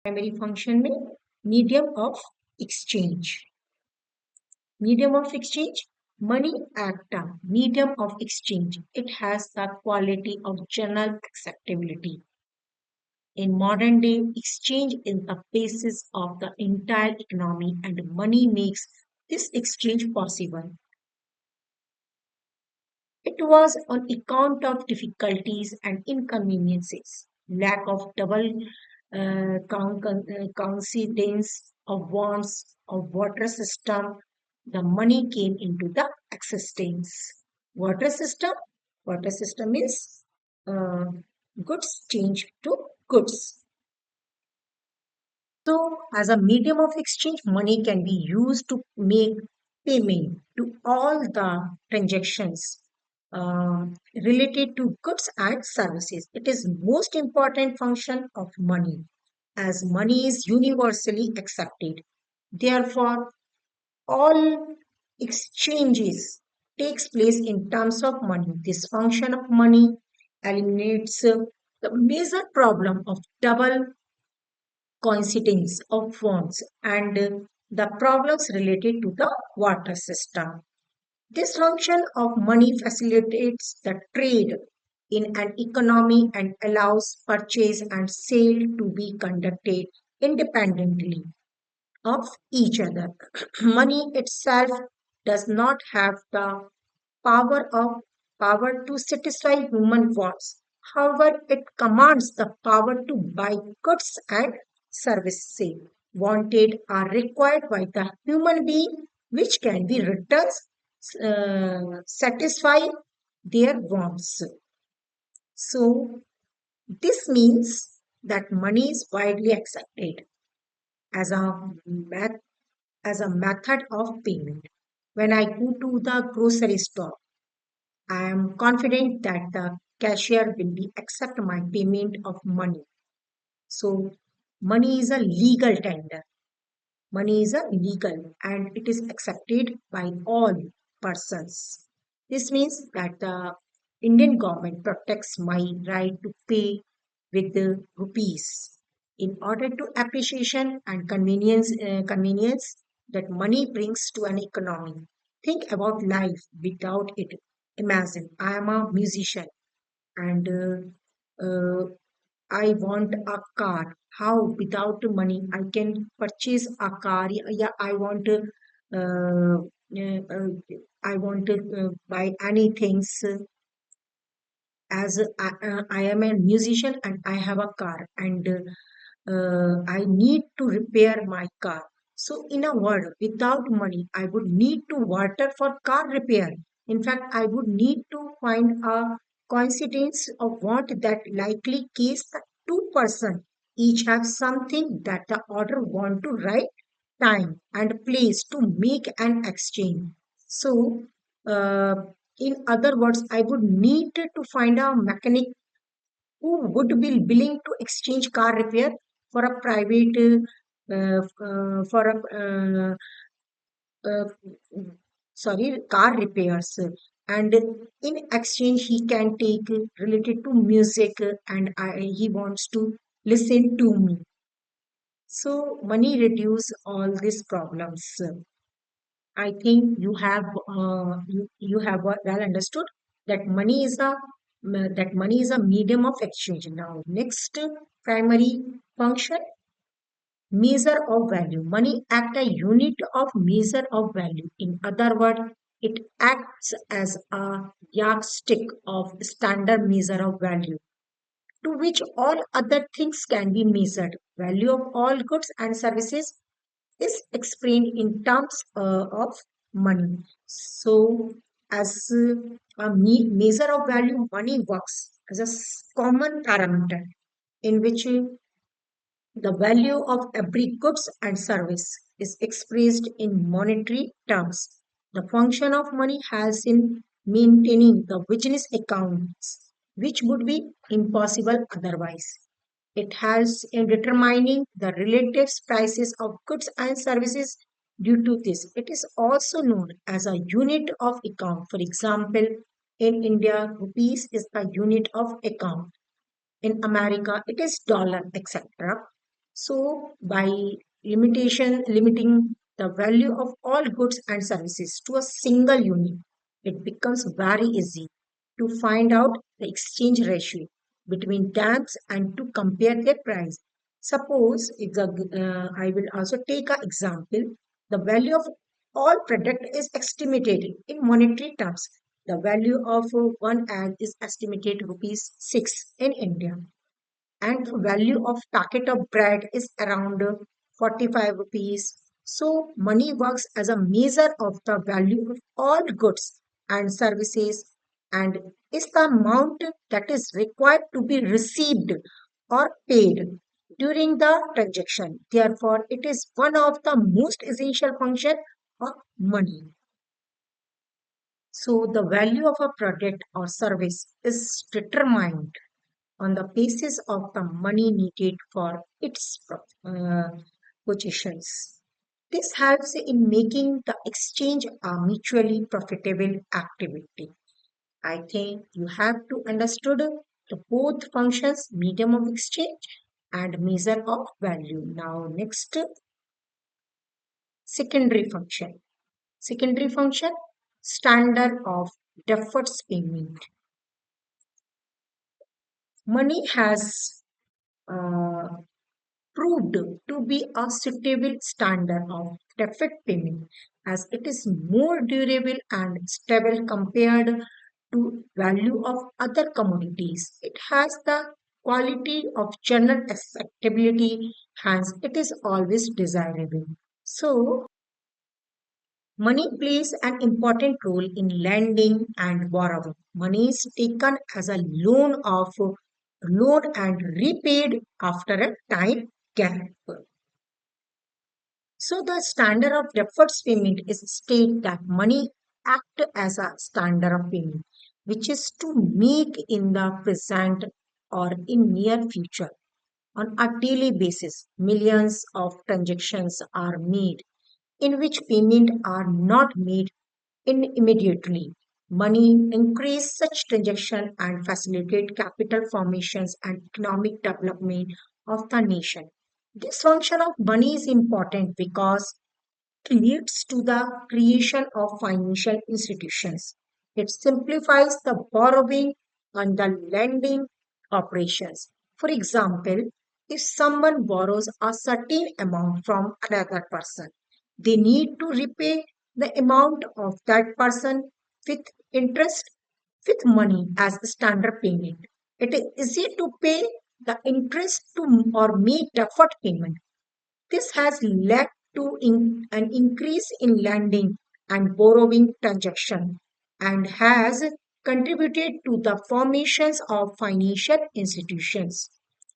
Primary function में medium of exchange. Medium of exchange, money act a medium of exchange. It has the quality of general acceptability. In modern day, exchange is the basis of the entire economy and money makes this exchange possible. It was on account of difficulties and inconveniences, lack of double coincidence of bonds of water system, the money came into the existence. Water system, water system is uh, goods change to goods. So, as a medium of exchange, money can be used to make payment to all the transactions related to goods and services. It is most important function of money as money is universally accepted. Therefore, all exchanges takes place in terms of money. This function of money eliminates the major problem of double coincidence of forms and the problems related to the water system. This function of money facilitates the trade in an economy and allows purchase and sale to be conducted independently of each other. Money itself does not have the power of power to satisfy human wants. However, it commands the power to buy goods and services wanted are required by the human being, which can be returned satisfy their wants. So, this means that money is widely accepted as a met- as a method of payment. When I go to the grocery store, I am confident that the cashier will be accept my payment of money. So money is a legal tender. Money is a legal and it is accepted by all persons. This means that the Indian government protects my right to pay with the rupees in order to appreciation and convenience that money brings to an economy. Think about life without it. Imagine I am a musician and I want a car. How without money I can purchase a car? Yeah, I want to buy anything. As I am a musician and I have a car and I need to repair my car. So, in a word, without money, I would need to water for car repair. In fact, I would need to find a coincidence of what that likely case that two-person each have something that the order want to write time and place to make an exchange. So, uh, in other words, I would need to find a mechanic who would be willing to exchange car repair for a private for a uh, car repairs and in exchange he can take related to music he wants to listen to me, so money reduce all these problems. I think you have well understood that money is a medium of exchange. Now, next primary function, measure of value. Money act a unit of measure of value. In other words, it acts as a yardstick of standard measure of value to which all other things can be measured. Value of all goods and services is explained in terms of money. So, as measure of value, money works as a common parameter in which the value of every goods and service is expressed in monetary terms. The function of money has in maintaining the business accounts, which would be impossible otherwise. It helps in determining the relative prices of goods and services due to this. It is also known as a unit of account. For example, in India, rupees is the unit of account. In America, it is dollar, etc. So, by limiting the value of all goods and services to a single unit, it becomes very easy to find out the exchange ratio between them and to compare their price. Suppose, I will also take an example. The value of all product is estimated in monetary terms. The value of one egg is estimated rupees 6 in India, and the value of packet of bread is around 45 rupees. So money works as a measure of the value of all goods and services, and is the amount that is required to be received or paid during the transaction. Therefore, it is one of the most essential function of money. So the value of a product or service is determined on the basis of the money needed for its positions. This helps in making the exchange a mutually profitable activity. I think you have to understood the both functions, medium of exchange and measure of value. Now next, secondary function. Secondary function, standard of deferred payment. Money has uh, proved to be a suitable standard of deferred payment as it is more durable and stable compared to value of other commodities. It has the quality of general acceptability, hence it is always desirable. So money plays an important role in lending and borrowing. Money is taken as a loan and repaid after a time gap. So the standard of deferred payment is state that money act as a standard of payment, which is to make in the present or in near future. On a daily basis, millions of transactions are made in which payment are not made immediately. Money increase such transaction and facilitate capital formations and economic development of the nation. This function of money is important because it leads to the creation of financial institutions. It simplifies the borrowing and the lending operations. For example, if someone borrows a certain amount from another person, they need to repay the amount of that person with interest, with money as standard payment. It is easy to pay the interest to or make deferred payment. This has led to an increase in lending and borrowing transaction and has contributed to the formations of financial institutions.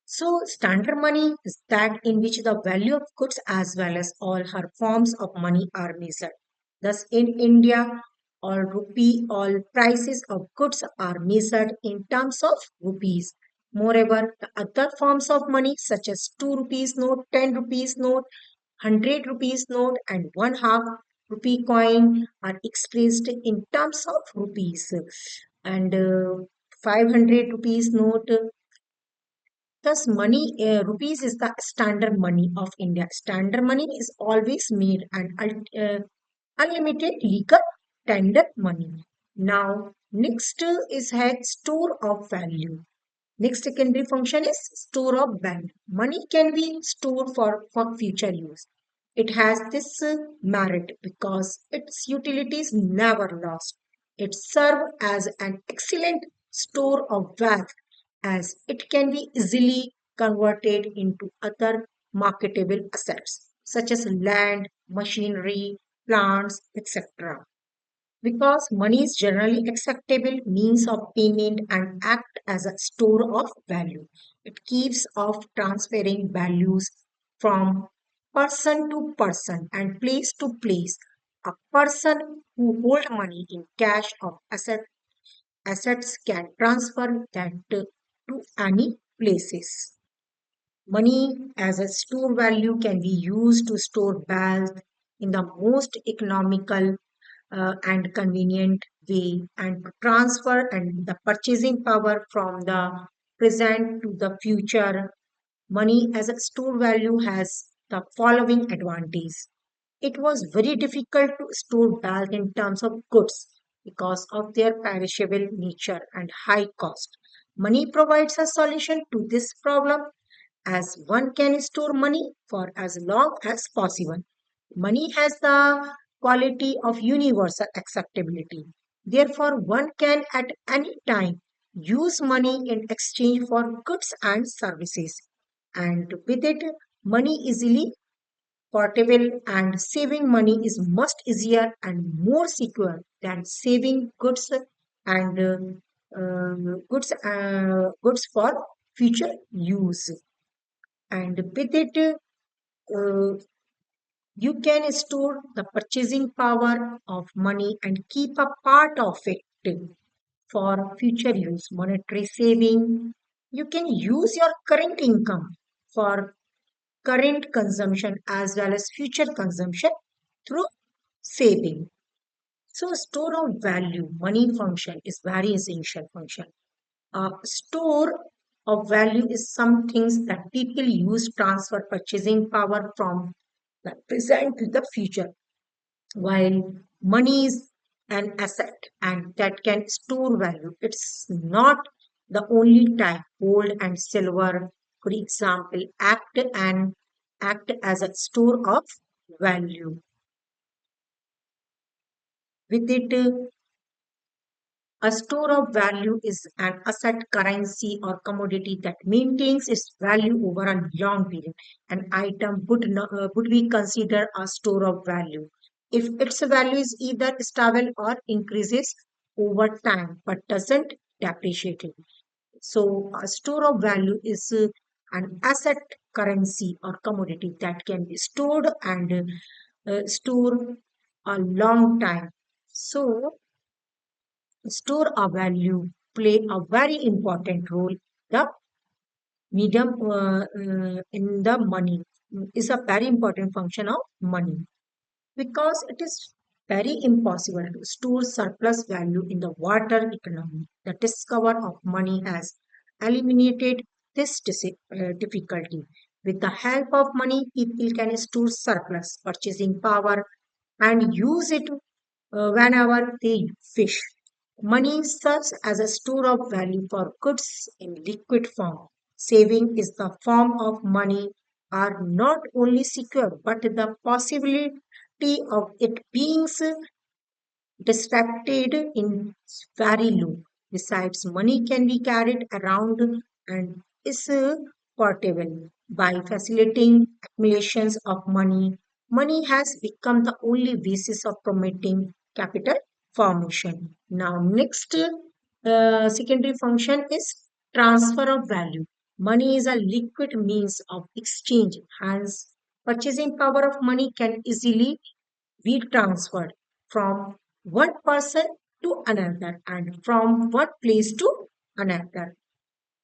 So, standard money is that in which the value of goods as well as all her forms of money are measured. Thus, in India, all prices of goods are measured in terms of rupees. Moreover, the other forms of money such as 2 rupees note, 10 rupees note, 100 rupees note and 1/2 rupee coin are expressed in terms of rupees. And 500 rupees note. Thus, rupees is the standard money of India. Standard money is always made and unlimited legal tender money. Now, next is had store of value. Next secondary function is store of value. Money can be stored for future use. It has this merit because its utility is never lost. It serves as an excellent store of wealth as it can be easily converted into other marketable assets such as land, machinery, plants, etc. Because money is generally acceptable means of payment and act as a store of value. It keeps of transferring values from person to person and place to place. A person who hold money in cash or assets can transfer that to any places. Money as a store value can be used to store wealth in the most economical and convenient way and to transfer and the purchasing power from the present to the future Money as a store value has the following advantage. It was very difficult to store bulk in terms of goods because of their perishable nature and high cost. Money provides a solution to this problem as one can store money for as long as possible. Money has the quality of universal acceptability. Therefore, one can at any time use money in exchange for goods and services. And with it, money easily portable and saving money is much easier and more secure than saving and goods for future use. And with it, uh, you can store the purchasing power of money and keep a part of it for future use, monetary saving. You can use your current income for current consumption as well as future consumption through saving. So, store of value, money function is very essential function. Store of value is some things that people use transfer purchasing power from the present to the future, while money is an asset and that can store value. It's not the only type. Gold and silver, for example, act as a store of value. With it, a store of value is an asset, currency, or commodity that maintains its value over a long period. An item would be considered a store of value if its value is either stable or increases over time but doesn't depreciate. So, a store of value is an asset, currency, or commodity that can be stored and store a long time. So, store of value play a very important role. The medium in the money is a very important function of money because it is very impossible to store surplus value in the water economy. The discover of money has eliminated this difficulty. With the help of money, people can store surplus purchasing power and use it whenever they wish. Money serves as a store of value for goods in liquid form. Saving is the form of money are not only secure but the possibility of it being distracted in very low. Besides, money can be carried around and is portable. By facilitating accumulations of money, money has become the only basis of promoting capital formation. Now, next secondary function is transfer of value. Money is a liquid means of exchange, hence, purchasing power of money can easily be transferred from one person to another and from one place to another.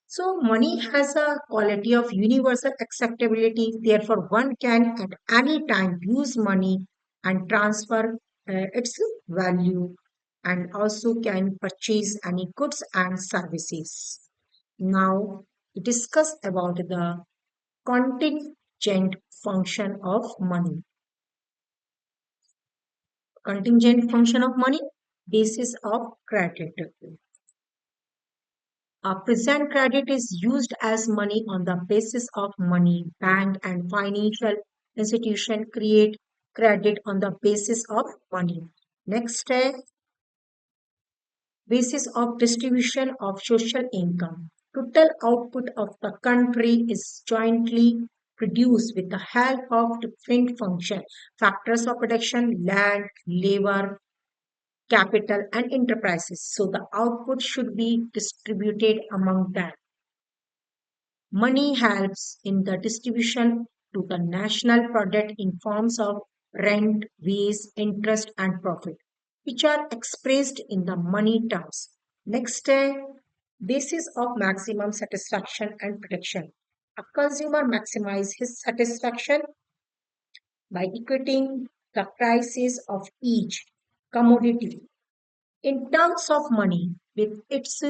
So, money has a quality of universal acceptability. Therefore, one can at any time use money and transfer its value and also can purchase any goods and services. Now, we discuss about the contingent function of money. Contingent function of money, basis of credit. A present credit is used as money on the basis of money. Bank and financial institution create credit on the basis of money. Next, basis of distribution of social income. Total output of the country is jointly produced with the help of different functions, factors of production, land, labor, capital, and enterprises. So the output should be distributed among them. Money helps in the distribution to the national product in forms of rent, wage, interest, and profit, which are expressed in the money terms. Next, basis of maximum satisfaction and protection. A consumer maximizes his satisfaction by equating the prices of each commodity in terms of money with its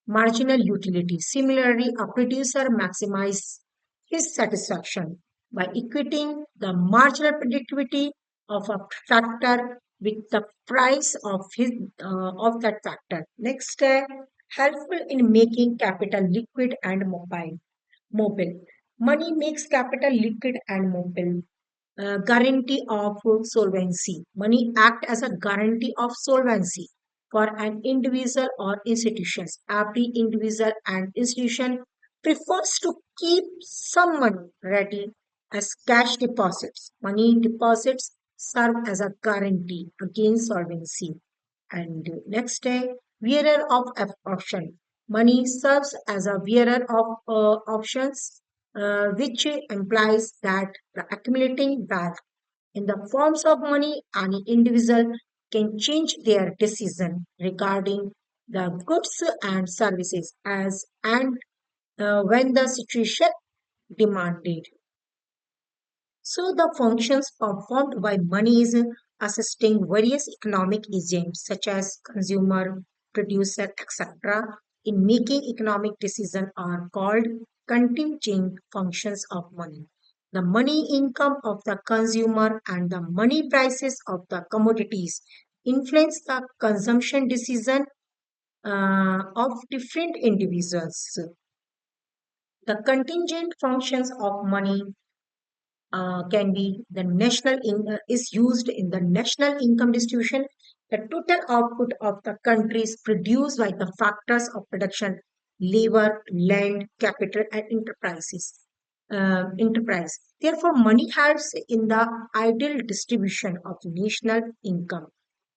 marginal utility. Similarly, a producer maximizes his satisfaction by equating the marginal predictability of a factor with the price of that factor. Next, helpful in making capital liquid and mobile. Money makes capital liquid and mobile. Guarantee of solvency. Money act as a guarantee of solvency for an individual or institutions. Every individual and institution prefers to keep some money ready as cash deposits. Money deposits serve as a guarantee against solvency. And next, wearer of option. Money serves as a wearer of options, which implies that the accumulating wealth in the forms of money, any individual can change their decision regarding the goods and services as and when the situation demanded. So the functions performed by money is assisting various economic agents such as consumer, producer, etc. in making economic decisions are called contingent functions of money. The money income of the consumer and the money prices of the commodities influence the consumption decision of different individuals. The contingent functions of money can be the is used in the national income distribution. The total output of the country is produced by the factors of production, labor, land, capital, and enterprise. Therefore, money helps in the ideal distribution of national income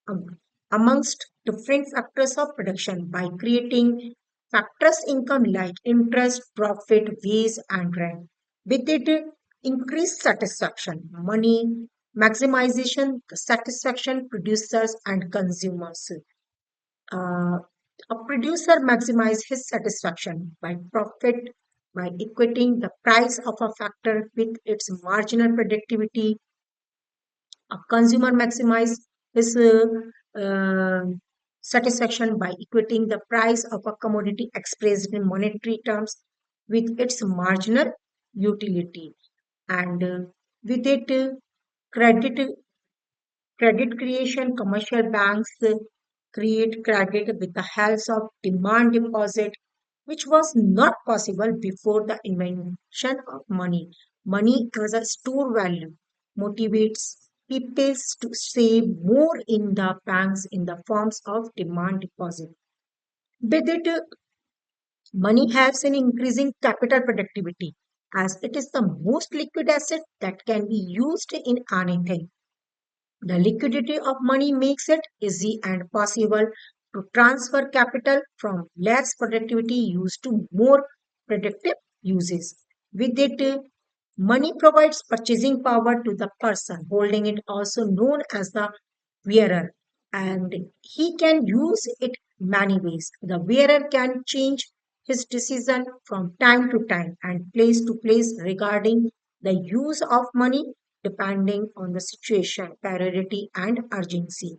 um, amongst different factors of production by creating factors income like interest, profit, wage, and rent. With it, increased satisfaction, money, maximization, satisfaction, producers and consumers. Uh, a producer maximizes his satisfaction by profit by equating the price of a factor with its marginal productivity. A consumer maximizes his satisfaction by equating the price of a commodity expressed in monetary terms with its marginal utility. And with it, credit credit creation, commercial banks create credit with the help of demand deposit, which was not possible before the invention of money. Money as a store value motivates people to save more in the banks in the forms of demand deposit. With it, money has an increasing capital productivity as it is the most liquid asset that can be used in anything. The liquidity of money makes it easy and possible to transfer capital from less productivity use to more productive uses. With it, money provides purchasing power to the person holding it, also known as the wearer, and he can use it many ways. The wearer can change his decision from time to time and place to place regarding the use of money depending on the situation, priority, and urgency.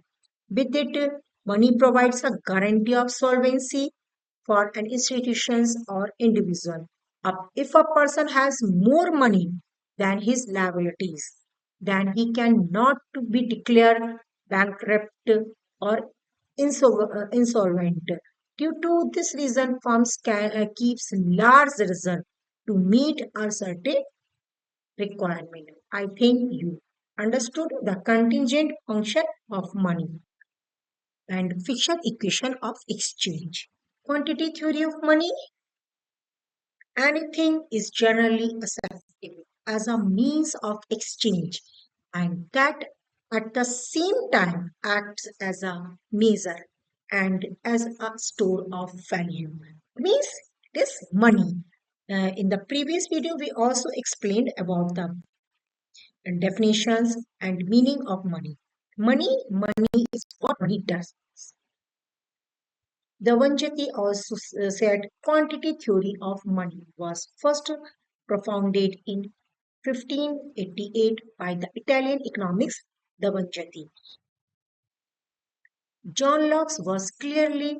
With it, money provides a guarantee of solvency for an institutions or individual. If a person has more money than his liabilities, then he cannot to be declared bankrupt or insolvent. Due to this reason, firms keeps large reserve to meet a certain requirement. I think you understood the contingent function of money and fiction equation of exchange. Quantity theory of money, anything is generally acceptable as a means of exchange and that at the same time acts as a measure and as a store of value. Means this money. In the previous video, we also explained about the definitions and meaning of money. Money is what money does. Devanjati also said quantity theory of money was first propounded in 1588 by the Italian economics Devanjati. John Locke was clearly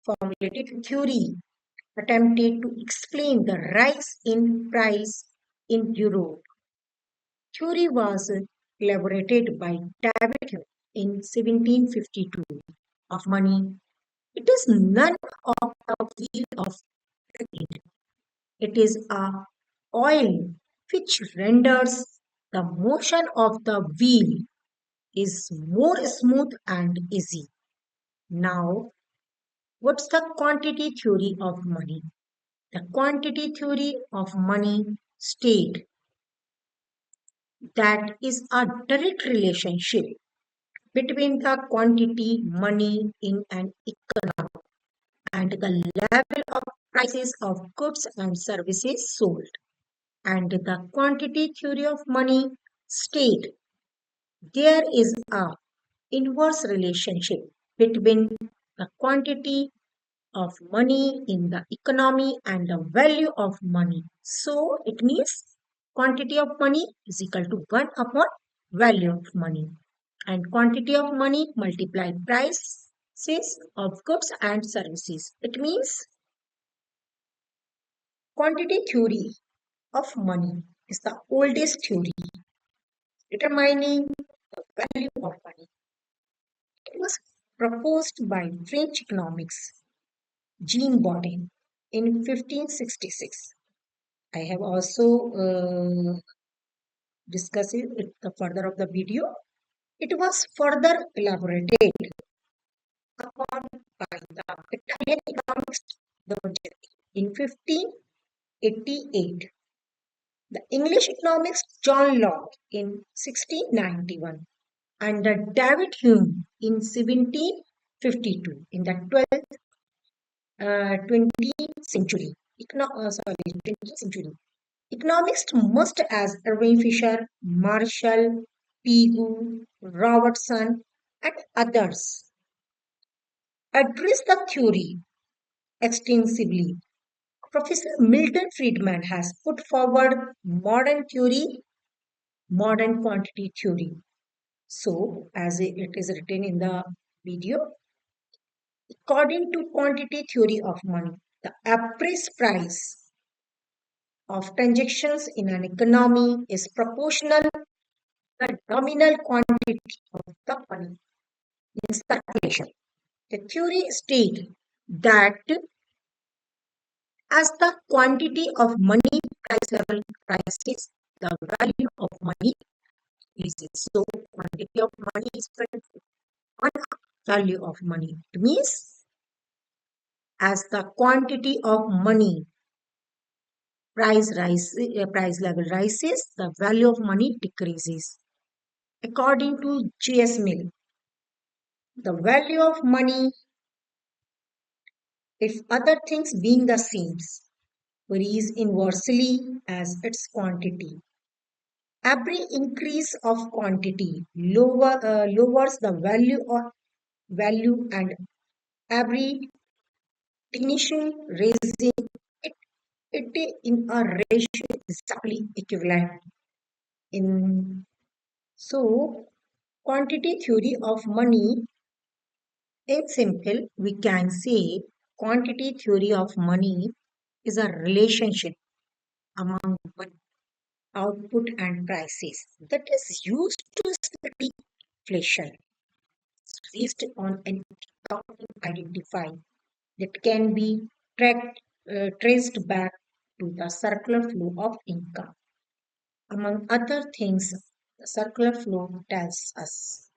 formulated theory attempted to explain the rise in price in Europe. Theory was elaborated by David Hume in 1752 of money. It is none of the wheel of it. It is a oil which renders the motion of the wheel is more smooth and easy. Now, what's the quantity theory of money? The quantity theory of money state that is a direct relationship between the quantity money in an economy and the level of prices of goods and services sold. And the quantity theory of money state there is a inverse relationship between the quantity of money in the economy and the value of money. So it means quantity of money is equal to 1 upon value of money. And quantity of money multiplied prices of goods and services. It means quantity theory of money is the oldest theory determining the value of money. It was proposed by French economics Jean Bodin in 1566. I have also discussed it the further of the video. It was further elaborated upon by the Italian economist Giorgetti in 1588. The English economist John Locke in 1691 and David Hume in 1752 in the 20th century. 20th century. Economists must as Irving Fisher, Marshall, Pigou, Robertson, and others address the theory extensively. Professor Milton Friedman has put forward modern theory, modern quantity theory. So, as it is written in the video, according to quantity theory of money, the average price of transactions in an economy is proportional to the nominal quantity of the money in circulation. The theory states that as the quantity of money price level rises, the value of money increases. So, quantity of money is equal to one value of money. It means as the quantity of money price level rises, the value of money decreases. According to J.S. Mill, the value of money, if other things being the same, varies inversely as its quantity. Every increase of quantity lowers the value and every diminishing raising it, it in a ratio is exactly equivalent. In so quantity theory of money in simple we can say quantity theory of money is a relationship among output and prices that is used to study inflation based on an accounting identify that can be traced back to the circular flow of income. Among other things, the circular flow tells us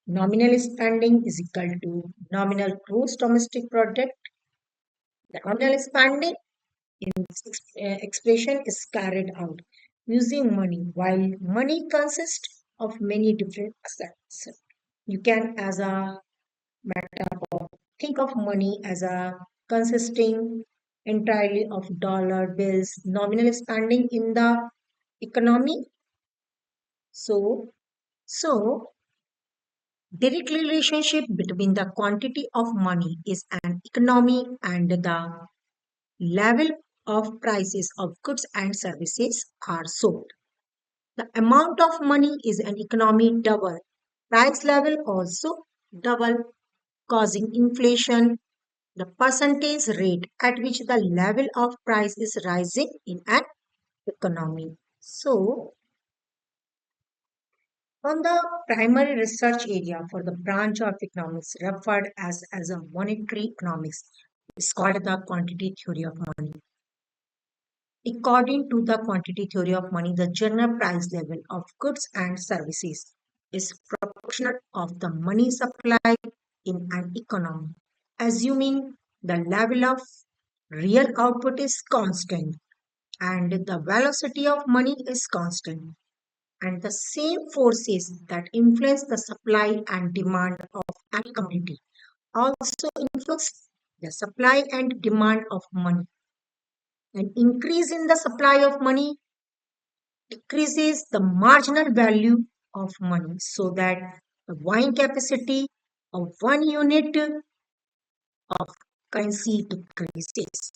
nominal spending is equal to nominal gross domestic product. The nominal spending in this expression is carried out using money, while money consists of many different assets. You can, as a metaphor, think of money as a consisting entirely of dollar bills, nominal spending in the economy. So, so direct relationship between the quantity of money is an economy and the level of prices of goods and services are sold. The amount of money is an economy double. Price level also double, causing inflation. the percentage rate at which the level of price is rising in an economy. So, on the primary research area for the branch of economics referred as a monetary economics is called the quantity theory of money. According to the quantity theory of money, the general price level of goods and services is proportional of the money supply in an economy, assuming the level of real output is constant and the velocity of money is constant. And the same forces that influence the supply and demand of any commodity also influence the supply and demand of money. An increase in the supply of money decreases the marginal value of money so that the buying capacity of one unit of currency decreases.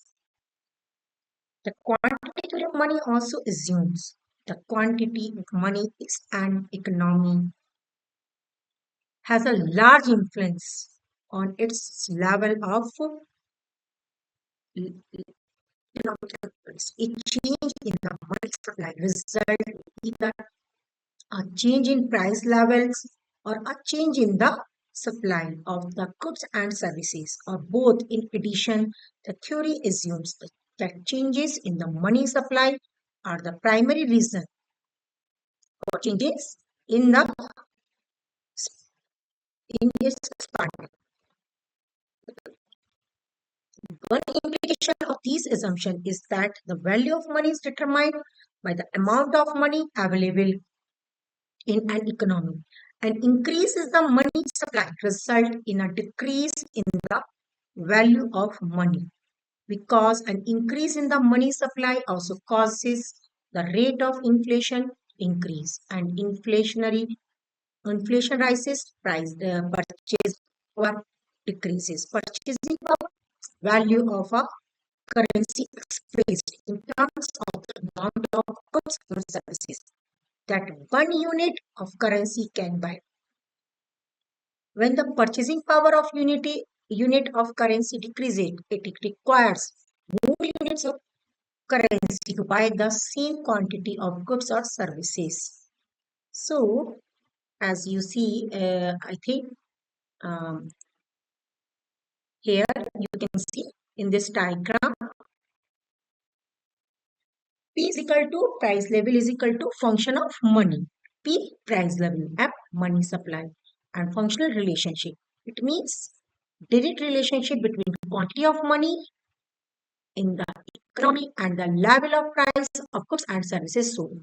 The quantity theory of money also assumes the quantity of money is an economy has a large influence on its level of economic influence. A change in the money supply result in either a change in price levels or a change in the supply of the goods and services, or both. In addition, the theory assumes that changes in the money supply are the primary reason for changes in the in its supply. One implication of these assumptions is that the value of money is determined by the amount of money available in an economy. An increase in the money supply result in a decrease in the value of money, because an increase in the money supply also causes the rate of inflation increase, and inflation rises, purchase power decreases. Purchasing power value of a currency expressed in terms of the amount of goods or services that one unit of currency can buy. When the purchasing power of unit of currency decreases, it requires more units of currency to buy the same quantity of goods or services. So, as you see, I think um, here you can see in this diagram, P is equal to price level is equal to function of money. P price level, M money supply, and functional relationship. It means direct relationship between quantity of money in the economy and the level of price of goods and services sold.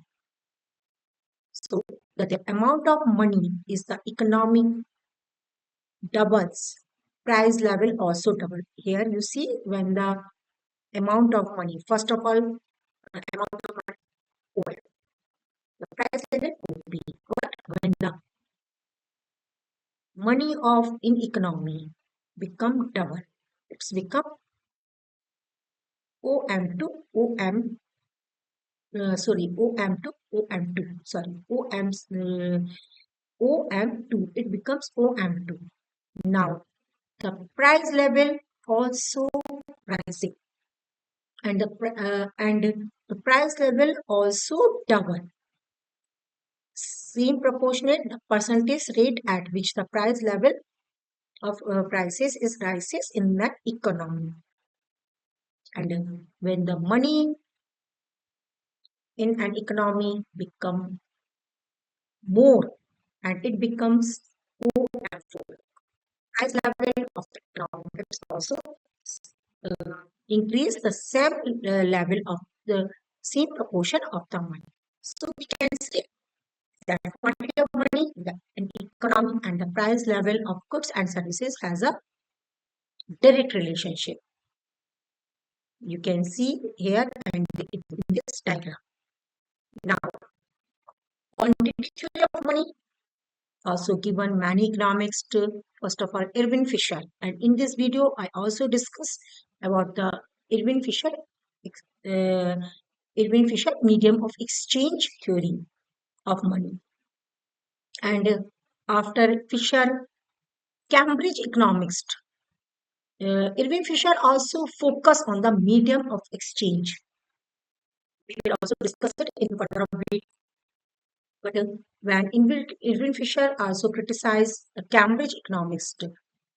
So that the amount of money is the economic doubles, price level also double. Here you see when the amount of money, first of all, amount of money, over. The price level will be what when the money of in economy become double. It's become OM to OM, sorry, OM to OM2, sorry, OM2, it becomes OM2. Now, the price level also rising, and the price level also double. Same proportionate the percentage rate at which the price level of prices is rises in that economy. And when the money in an economy become more, and it becomes more and more, price level of the economy is also increase the same level of the same proportion of the money. So we can say that quantity of money, the economy, and the price level of goods and services has a direct relationship. You can see here and in this diagram. Now, quantity theory of money also given many economics to first of all Irving Fisher, and in this video I also discuss about the Irving Fisher uh, Irving Fisher medium of exchange theory of money. And after Fisher, Cambridge economics Irving Fisher also focused on the medium of exchange. We will also discuss it in further update. But when Irving Fisher also criticized the Cambridge economics to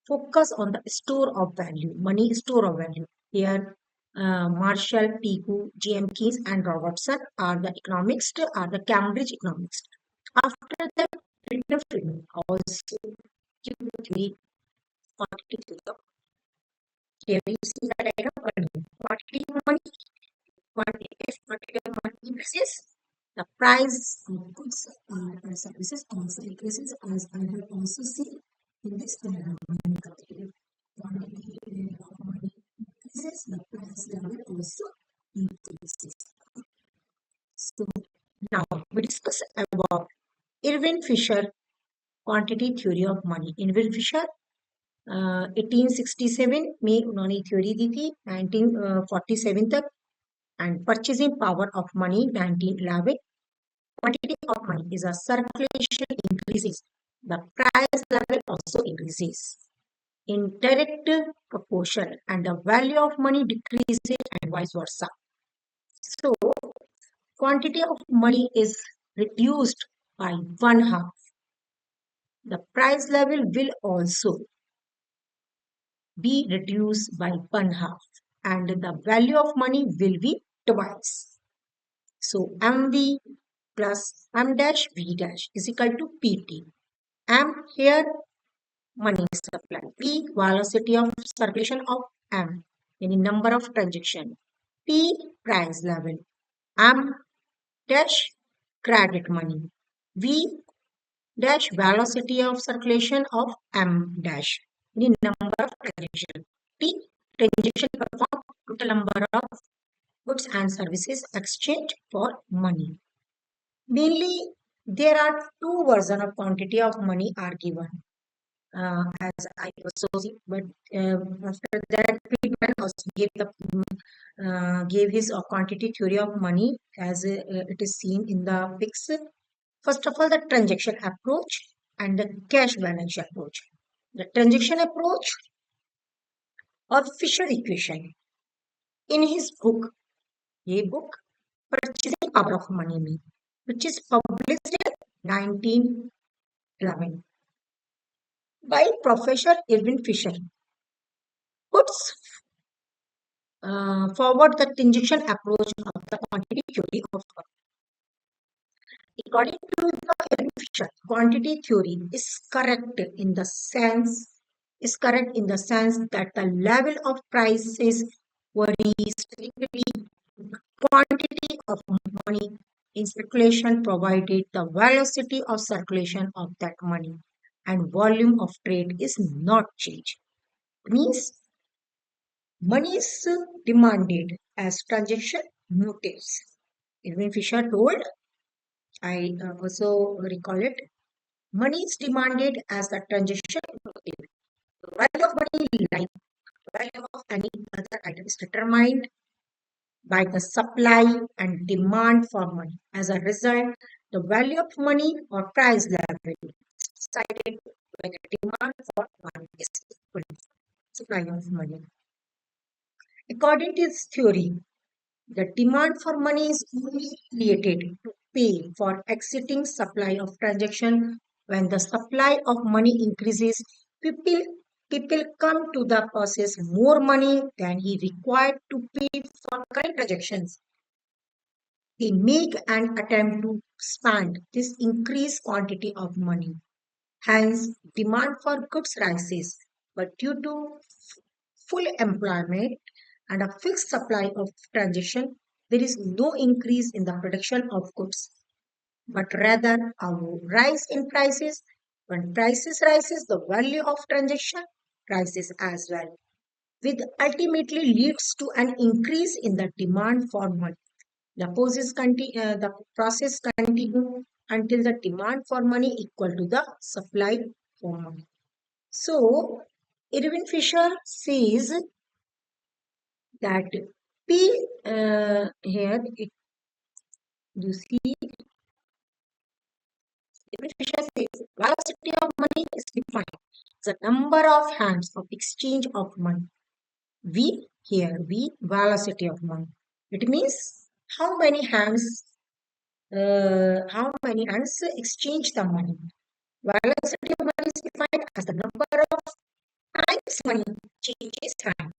focus on the store of value, money store of value. Here, Marshall, Pigou, G.M. Keynes, and Robertson are the economists, are the Cambridge economists. After that, Milton Friedman also give the quantity of here you see the diagram quantity of money, quantity of money increases, the price of goods and services also increases as I have also seen in this diagram. Quantity of money increases, the price level also increases. So now we discuss about Irving Fisher quantity theory of money. Irving Fisher 1867 में उन्होंने theory दी थी 1947 तक and purchasing power of money 1911. Quantity of money is a circulation increases, the price level also increases in direct proportion and the value of money decreases and vice versa. So quantity of money is reduced by one half. The price level will also be reduced by one half and the value of money will be twice. So MV plus M dash V dash is equal to PT. M here money supply. P velocity of circulation of M, any number of transaction. P price level. M dash credit money. V dash velocity of circulation of M dash, any number of transaction. T transaction performed, total number of goods and services exchanged for money. Mainly, there are two versions of quantity of money are given. As I also see, but after that, Friedman also gave his quantity theory of money as it is seen in the fix. First of all, the transaction approach and the cash balance approach. The transaction approach or Fisher equation. In his book, ये book Purchasing Power of Money में, which is published in 1911 by Professor Irving Fisher, puts forward the transaction approach of the quantity theory of money. According to the Irving Fisher, quantity theory is correct in the sense that the level of prices varies strictly quantity of money in circulation provided the velocity of circulation of that money and volume of trade is not changed. Means money is demanded as transaction motives. Irving Fisher told, I also recall it, money is demanded as the transaction motive. The value of money, like value of any other item, is determined by the supply and demand for money. As a result, the value of money or price level is decided by the demand for money is equal to supply of money. According to this theory, the demand for money is only created to pay for exiting supply of transaction. When the supply of money increases, people come to the possess more money than he required to pay for current transactions. They make an attempt to spend this increased quantity of money. Hence, demand for goods rises, but due to full employment and a fixed supply of transaction, there is no increase in the production of goods, but rather a rise in prices. When prices rises, the value of transaction rises as well, which ultimately leads to an increase in the demand for money. The process continue until the demand for money equal to the supply for money. So, Irving Fisher says that P here you see Irving Fisher says velocity of money is defined as the number of hands of exchange of money. V here, V velocity of money. It means how many hands exchange the money. Velocity of money is defined as the number of times money changes hand.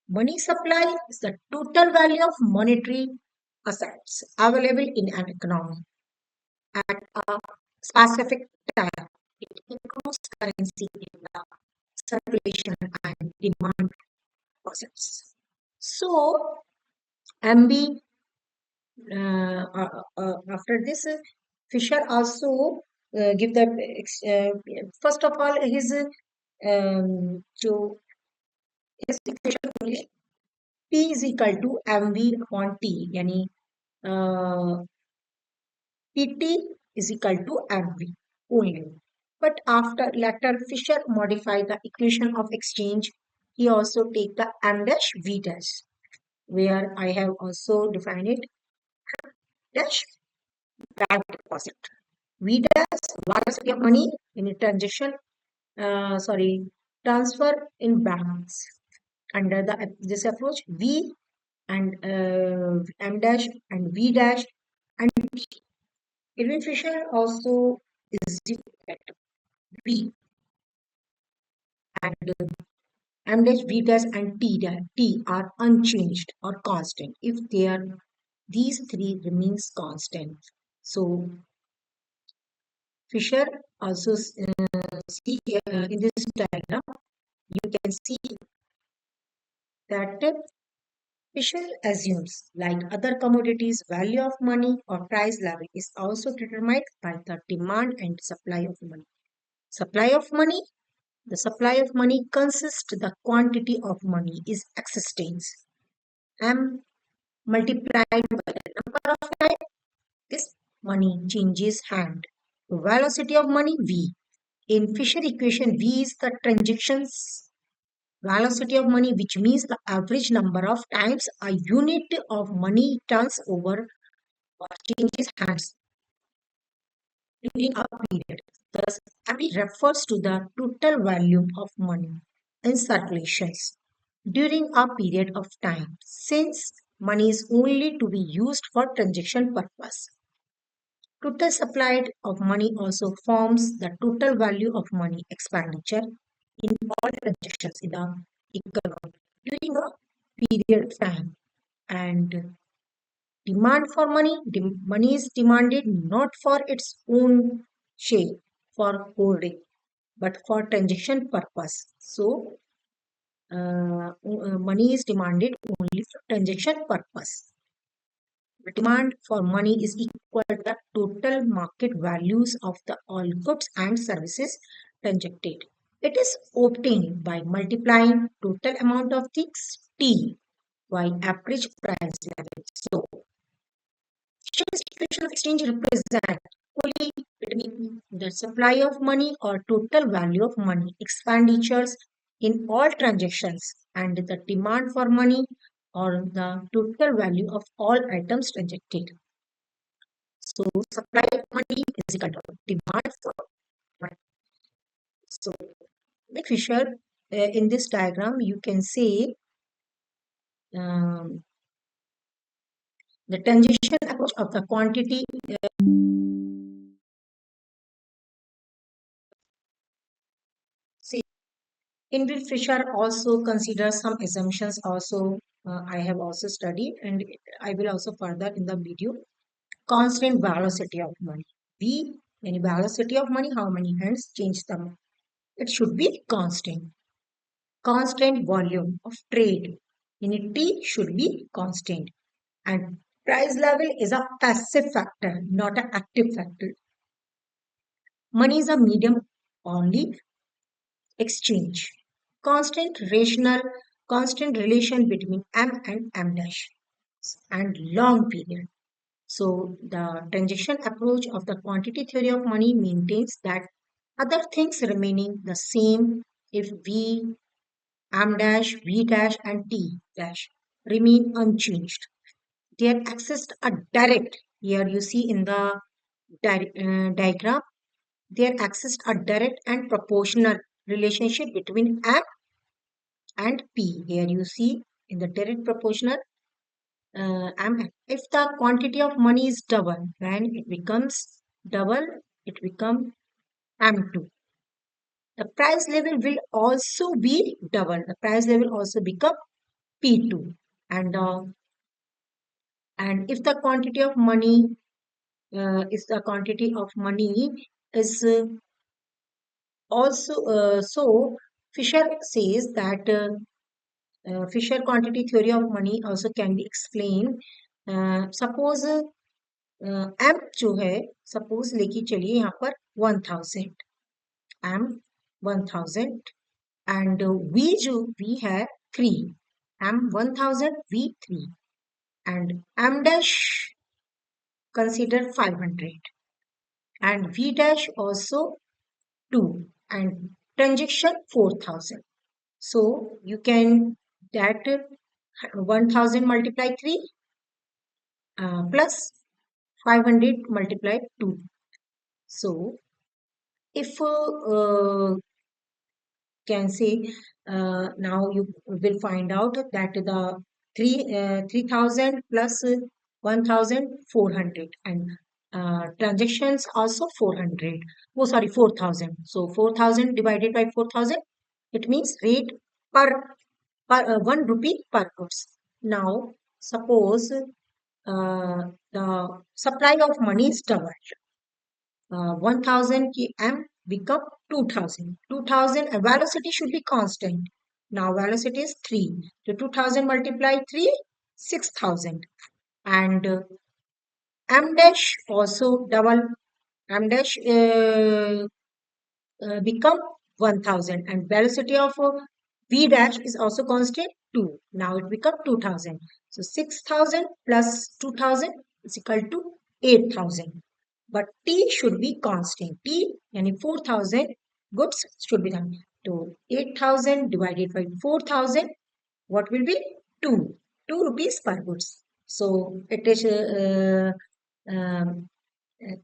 Money supply is the total value of monetary assets available in an economy at a specific time. It includes currency in the circulation and demand process. So, MB, after this, Fisher also give the first of all his to his equation only P is equal to MV upon T, yani PT is equal to MV only. But after later Fisher modified the equation of exchange, he also take the M dash V dash, where I have also defined it dash bank deposit. V dash velocity of money in a transaction, transfer in banks. Under this approach, V and M dash and V dash and Irving Fisher also is different. V and M dash, V dash, and T are unchanged or constant. If they are these three remains constant. So Fisher also see here in this diagram, you can see that Fisher assumes, like other commodities, value of money or price level is also determined by the demand and supply of money. Supply of money. The supply of money consists the quantity of money is existence. M multiplied by the number of time this money changes hand. The velocity of money V. In Fisher equation, V is the transactions velocity of money, which means the average number of times a unit of money turns over or changes hands during a period. Thus, MV refers to the total volume of money in circulations during a period of time, since money is only to be used for transaction purpose. Total supply of money also forms the total value of money expenditure in all transactions in the economy during a period of time. And demand for money, money is demanded not for its own shape for holding, but for transaction purpose. So, money is demanded only for transaction purpose. The demand for money is equal to the total market values of the all goods and services transacted. It is obtained by multiplying total amount of things T by average price level. So, exchange equation of exchange represent equally between the supply of money or total value of money expenditures in all transactions and the demand for money or the total value of all items transacted. So supply of money is equal to demand for money. So like Fisher, in this diagram, you can see um, the transition approach of the quantity. See, Ingrid Fisher also considers some assumptions. Also, I have also studied, and I will also further in the video. Constant velocity of money. V, any velocity of money, how many hands change the money. It should be constant. Constant volume of trade in T should be constant. And price level is a passive factor, not an active factor. Money is a medium only exchange. Constant rational, constant relation between M and M dash and long period. So the transaction approach of the quantity theory of money maintains that other things remaining the same if V, M dash, V dash, and T dash remain unchanged. There exists a direct, here you see in the diagram, there exists a direct and proportional relationship between M and P. Here you see in the direct proportional, if the quantity of money is double, when it becomes double, it becomes M2. The price level will also be double. The price level also become P2. And and if the quantity of money is the quantity of money is also so Fisher says that Fisher quantity theory of money also can be explained. Suppose M जो है suppose लेके चलिए यहाँ पर 1000 M 1000 and V जो V है 3 M 1000 V 3 and M dash consider 500 and V dash also 2 and transaction 4000. So you can that 1000 multiply 3 plus 500 multiply 2. So if can say now you will find out that the 3000 plus 1400 and transactions also 400, oh sorry 4000, so 4000 divided by 4000, it means rate per 1 rupee per goods. Now suppose the supply of money is doubled, 1000 ki m become 2000. 2000 velocity should be constant. Now velocity is 3. So 2000 multiply 3, 6000. And m dash also double. M dash become 1000 and velocity of v dash is also constant 2. Now it become 2000. So 6000 plus 2000 is equal to 8000. But T should be constant. T yani 4000 goods should be done. So 8000 divided by 4000, what will be 2? 2 rupees per goods. So it is um,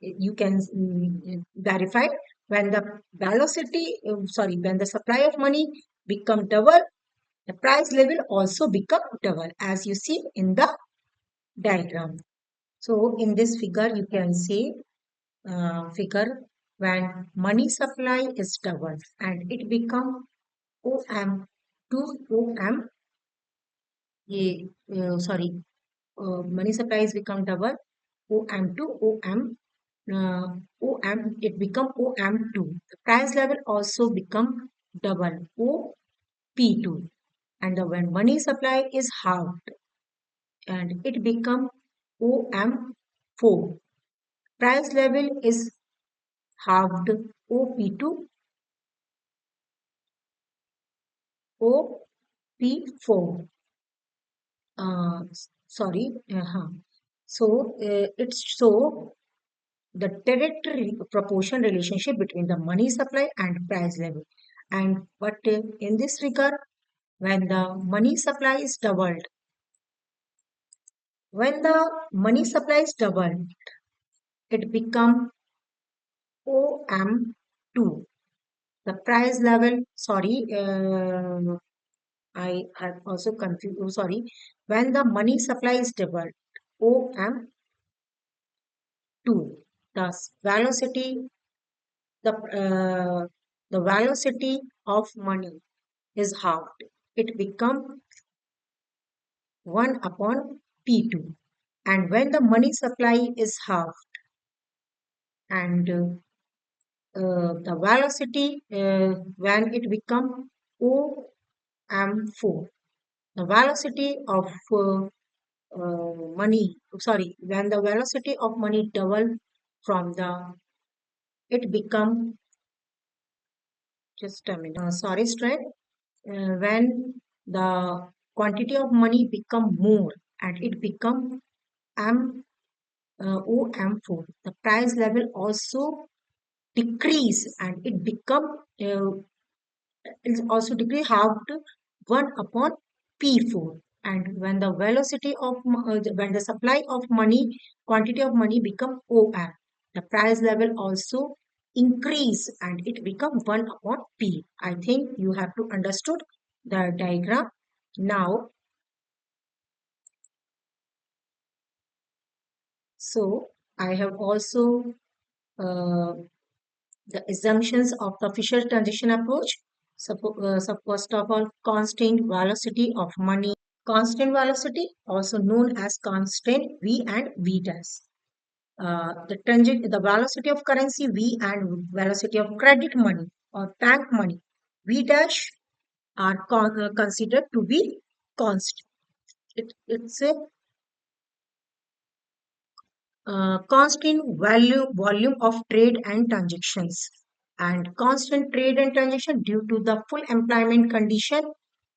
you can verify when the velocity, sorry, when the supply of money become double, the price level also become double as you see in the diagram. So in this figure, you can see figure when money supply is double and it become OM to OM, sorry, money supply is become double OM to OM, uh, OM it become OM2. The price level also become double OP2 and when money supply is halved and it become OM4. Price level is halved OP2 OP4. Sorry. So it's so the direct proportion relationship between the money supply and price level. And but in this regard, when the money supply is doubled, when the money supply is doubled, it become OM2. The price level, sorry, I have also confused. Oh, sorry, when the money supply is doubled, OM2, thus the velocity of money is halved. It becomes 1 upon P2. And when the money supply is halved and the velocity when it becomes OM4, the velocity of money, sorry, when the velocity of money double from the, it become, just a minute, sorry, strength, when the quantity of money become more and it become M OM4, the price level also decrease and it become is also decrease halved 1 upon P4. And when the velocity of when the supply of money, quantity of money become OM, the price level also increase and it become 1 upon P. I think you have to understood the diagram. Now, so I have also uh, the assumptions of the Fisher transition approach. So first of all, constant velocity of money. Constant velocity, also known as constant V and V dash. The velocity of currency V and velocity of credit money or bank money V dash are considered to be constant. It's a constant volume of trade and transactions, and constant trade and transaction due to the full employment condition.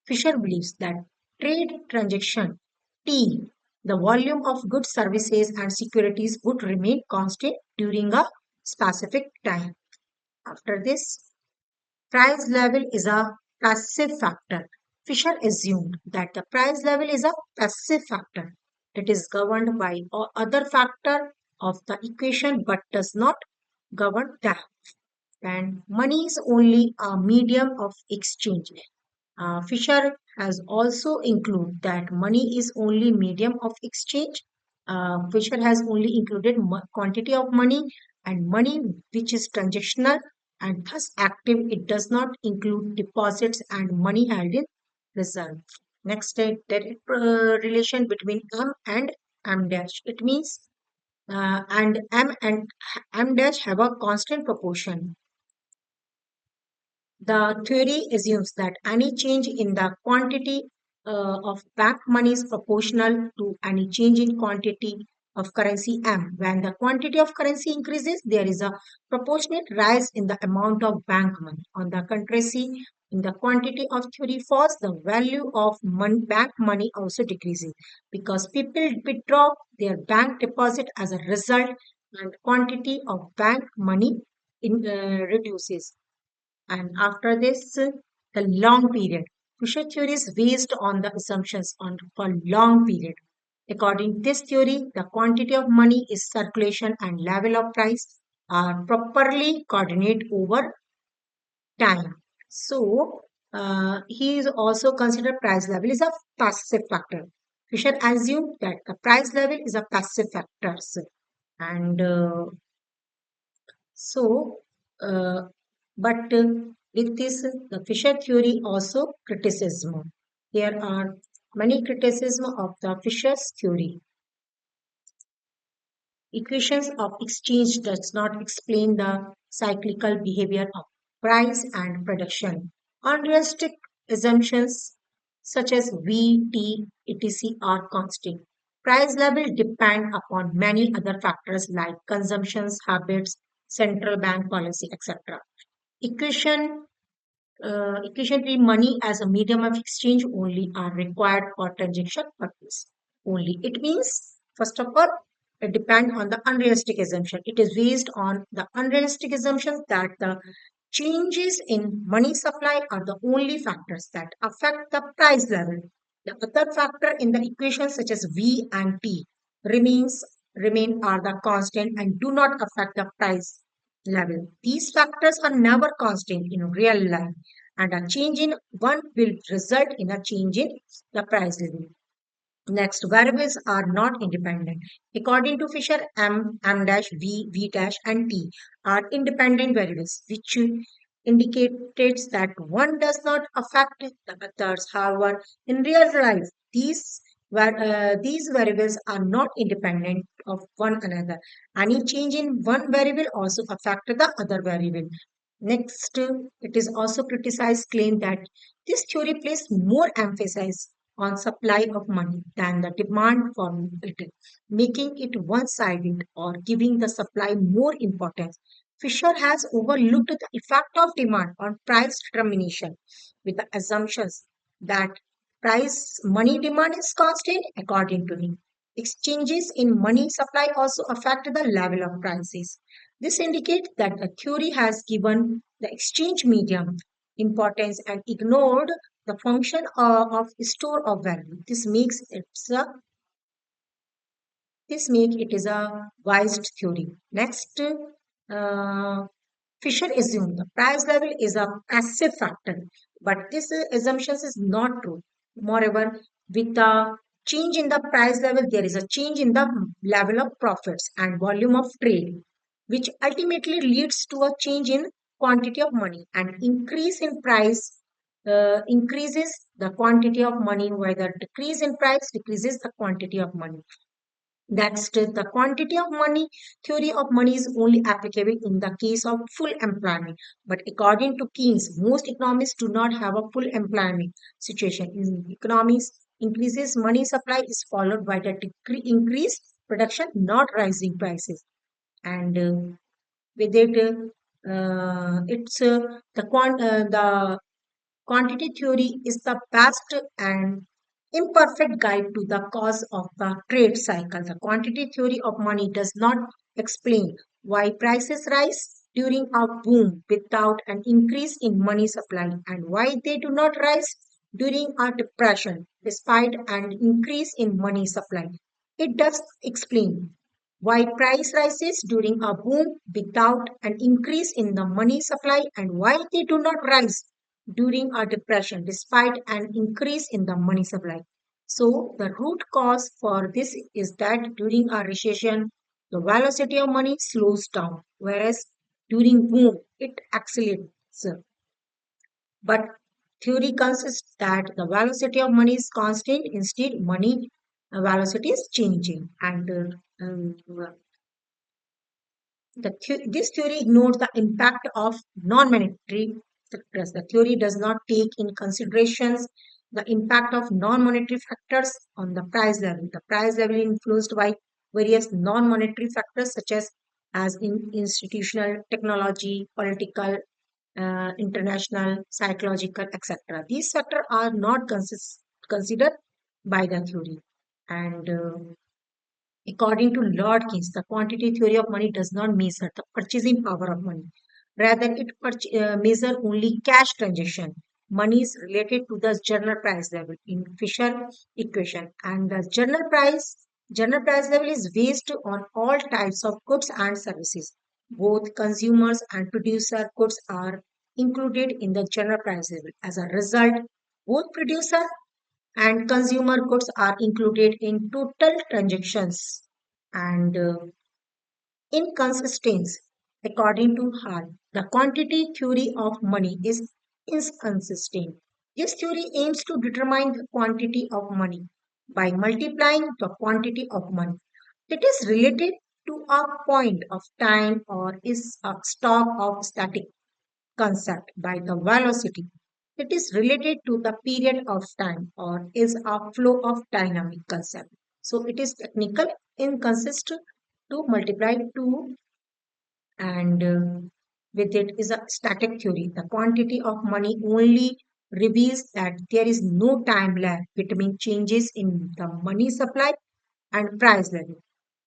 Fisher believes that trade transaction T, the volume of goods, services, and securities would remain constant during a specific time. After this, price level is a passive factor. Fisher assumed that the price level is a passive factor. It is governed by other factor of the equation but does not govern them. And money is only a medium of exchange. Fisher has also included that money is only medium of exchange. Fisher has only included quantity of money and money which is transactional and thus active. It does not include deposits and money held in reserve. Next, direct relation between M and M dash. It means and M dash have a constant proportion. The theory assumes that any change in the quantity of bank money is proportional to any change in quantity of currency M. When the quantity of currency increases, there is a proportionate rise in the amount of bank money. On the contrary, in the quantity of theory falls, the value of bank money also decreases because people withdraw their bank deposit as a result, and quantity of bank money reduces. And after this, the long period. Fisher theory is based on the assumptions on for long period. According to this theory, the quantity of money is circulation and level of price are properly coordinate over time. So he is also considered price level is a passive factor. Fisher assumed that the price level is a passive factor. And so, uh, but with this, the Fisher theory also criticism. There are many criticism of the Fisher's theory. Equations of exchange does not explain the cyclical behavior of price and production. Unrealistic assumptions such as V, T, etc. are constant. Price level depend upon many other factors like consumptions, habits, central bank policy, etc. Equation Equationary money as a medium of exchange only are required for transaction purpose only. It means, first of all, it depends on the unrealistic assumption. It is based on the unrealistic assumption that the changes in money supply are the only factors that affect the price level. The other factor in the equation, such as V and T, remains remain are the constant and do not affect the price level. These factors are never constant in real life, and a change in one will result in a change in the price level. Next, variables are not independent. According to Fisher, M dash, V, V dash, and T are independent variables, which indicates that one does not affect the others. However, in real life, these variables are not independent of one another. Any change in one variable also affect the other variable. Next, it is also criticized claim that this theory places more emphasis on supply of money than the demand for it, making it one-sided or giving the supply more importance. Fisher has overlooked the effect of demand on price determination with the assumptions that price money demand is constant according to him. Exchanges in money supply also affect the level of prices. This indicates that the theory has given the exchange medium importance and ignored the function of store of value. This make it is a biased theory. Next, uh, Fisher assumed the price level is a passive factor. But this assumption is not true. Moreover, with the change in the price level, there is a change in the level of profits and volume of trade, which ultimately leads to a change in quantity of money, and increase in price increases the quantity of money, while the decrease in price decreases the quantity of money. That's the quantity of money theory of money is only applicable in the case of full employment. But according to Keynes, most economists do not have a full employment situation. In economics, increases money supply is followed by the increased production, not rising prices. And with it, it's the quantity theory is the best and imperfect guide to the cause of the trade cycle. The quantity theory of money does not explain why prices rise during a boom without an increase in money supply, and why they do not rise during a depression despite an increase in money supply. It does explain why price rises during a boom without an increase in the money supply, and why they do not rise during a depression despite an increase in the money supply. So, the root cause for this is that during a recession, the velocity of money slows down, whereas during boom, it accelerates. But theory consists that the velocity of money is constant, instead, money velocity is changing. And this theory ignores the impact of non-monetary factors. The theory does not take in considerations the impact of non-monetary factors on the price level. The price level is influenced by various non-monetary factors such as in institutional, technology, political, international, psychological, etc. These factors are not considered by the theory. And according to Lord Keynes, the quantity theory of money does not measure the purchasing power of money. Rather, it measures only cash transaction. Money is related to the general price level in Fisher equation, and the general price level is based on all types of goods and services. Both consumers and producer goods are included in the general price level. As a result, both producer and consumer goods are included in total transactions. And inconsistency, according to Hall, the quantity theory of money is inconsistent. This theory aims to determine the quantity of money by multiplying the quantity of money. It is related to a point of time or is a stock of static concept by the velocity. It is related to the period of time or is a flow of dynamic concept. So it is technical inconsistent to multiply two, and with it is a static theory. The quantity of money only reveals that there is no time lag between changes in the money supply and price level.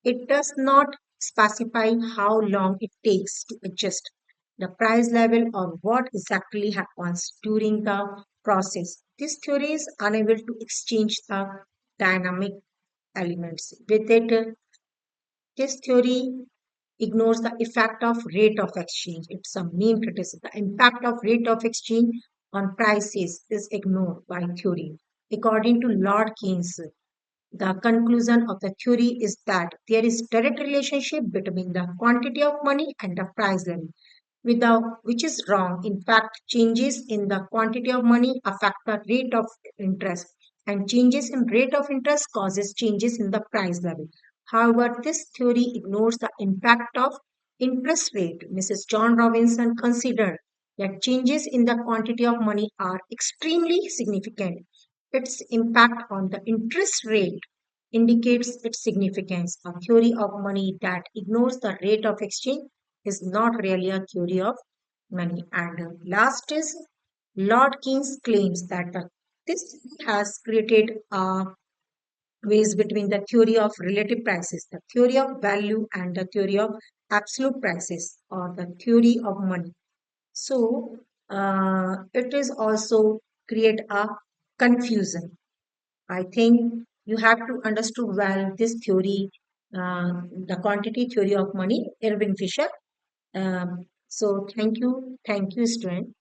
It does not specify how long it takes to adjust the price level or what exactly happens during the process. This theory is unable to exchange the dynamic elements. With it, this theory ignores the effect of rate of exchange. It's a main criticism. The impact of rate of exchange on prices is ignored by theory. According to Lord Keynes, the conclusion of the theory is that there is direct relationship between the quantity of money and the price level, which is wrong. In fact, changes in the quantity of money affect the rate of interest, and changes in rate of interest causes changes in the price level. However, this theory ignores the impact of interest rate. Mrs. John Robinson considered that changes in the quantity of money are extremely significant. Its impact on the interest rate indicates its significance. A theory of money that ignores the rate of exchange is not really a theory of money. And last is Lord Keynes claims that this has created a ways between the theory of relative prices, the theory of value, and the theory of absolute prices or the theory of money. So it is also create a confusion. I think you have to understand well this theory, the quantity theory of money, Irving Fisher. So thank you, student.